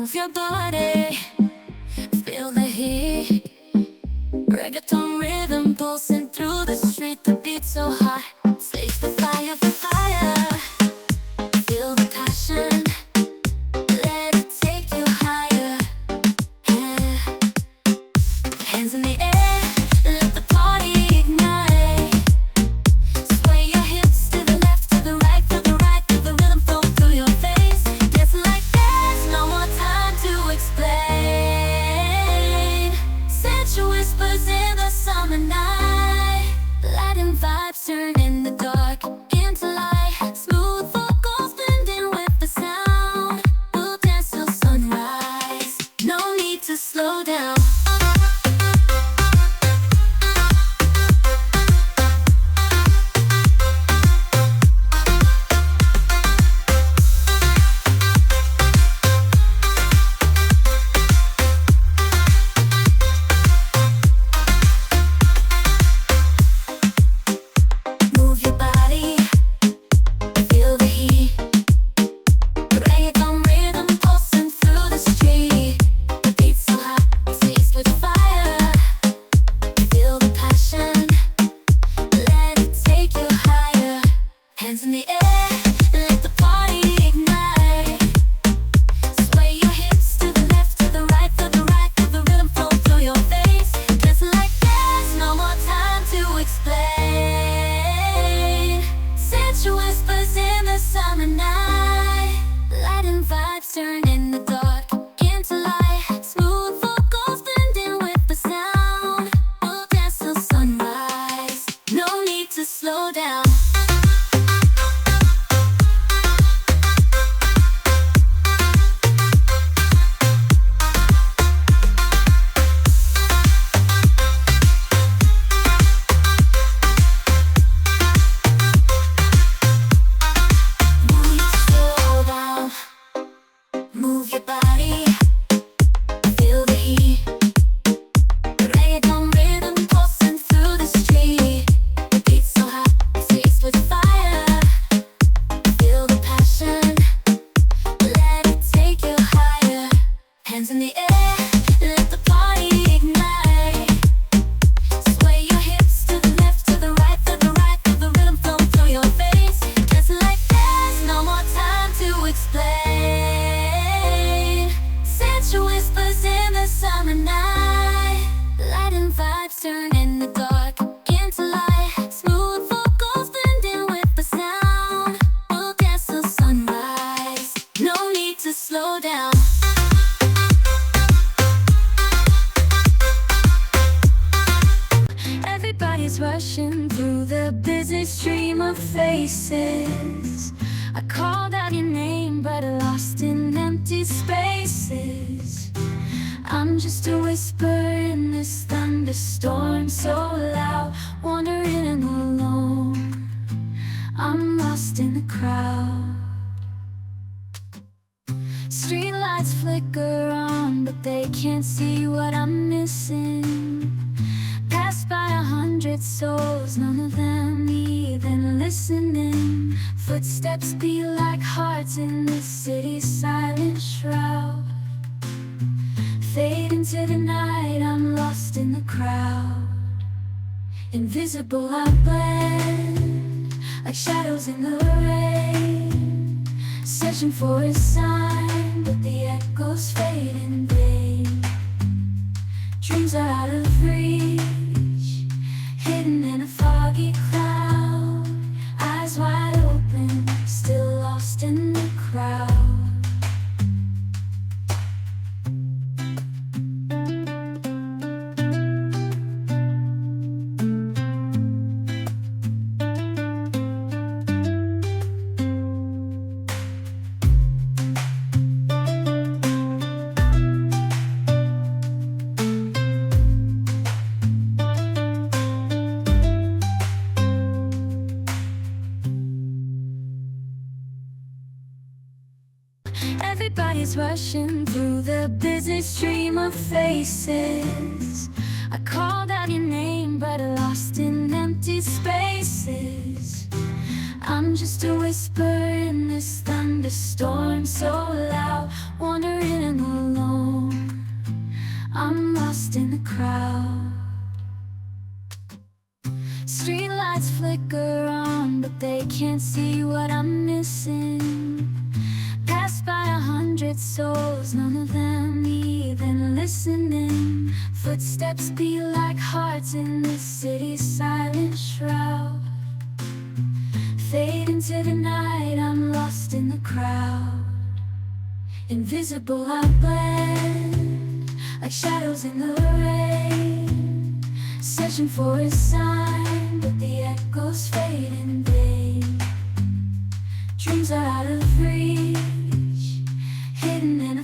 Move your body, feel the heat. Reggaeton rhythm pulsing through the street. The beat so hot, stage the fire, the fire. Feel the passion, let it take you higher. Hands in the air, let the party ignite. Sway your hips to the left, to the right, to the right. Feel the rhythm flow through your face. Dance like there's no more time to explain. Sensual whispers in the summer night. Light and vibes turn in the dark into light. Smooth vocals blending with the sound. We'll dance till sunrise, no need to slow down. Move your body, feel the heat. Reggaeton rhythm pulsing through the street. The beat's so hot, seized with fire. Feel the passion, let it take you higher. Hands in the air, let the party ignite. Sway your hips to the left, to the right, to the right. Feel the rhythm flow through your face. Dance like there's no more time to explain. Sensual whispers in the summer night. Light and vibes turn in the dark into light. Smooth vocals blending with the sound. We'll dance till sunrise, no need to slow down. Move your body, feel the heat. Reggaeton rhythm pulsing through the street. The beat's so hot, seized with fire. Feel the passion, let it take you higher. Hands in the air, let the party ignite. Sway your hips to the left, to the right, to the right. Feel the rhythm flow through your face. Dance like there's no more time to explain. Sensual whispers in the summer night. Light and vibes turn in the dark into light. Smooth vocals blending with the sound. We'll dance till sunrise, no need to slow down. Everybody's rushing through the busy stream of faces. I called out your name, but lost in empty spaces. I'm just a whisper in this thunderstorm, so loud, wandering and alone. I'm lost in the crowd. Streetlights flicker on, but they can't see what I'm missing. Passed by 100 souls, none of them even listening. Footsteps beat like hearts in the city's silent shroud. Fade into the night, I'm lost in the crowd. Invisible I blend, like shadows in the rain. Searching for a sign, but the echoes fade in vain. Dreams are out of reach, hidden in a foggy cloud. Eyes wide open, still lost in the crowd. Everybody's rushing through the busy stream of faces. I called out your name, but lost in empty spaces. I'm just a whisper in this thunderstorm, so loud, wandering alone. I'm lost in the crowd. Streetlights flicker on, but they can't see what I'm missing. Passed by 100 souls, none of them even listening. Footsteps beat like hearts in the city's silent shroud. Fade into the night, I'm lost in the crowd. Invisible I blend, like shadows in the rain. Searching for a sign, but the echoes fade in vain. Dreams are out of reach, hidden in a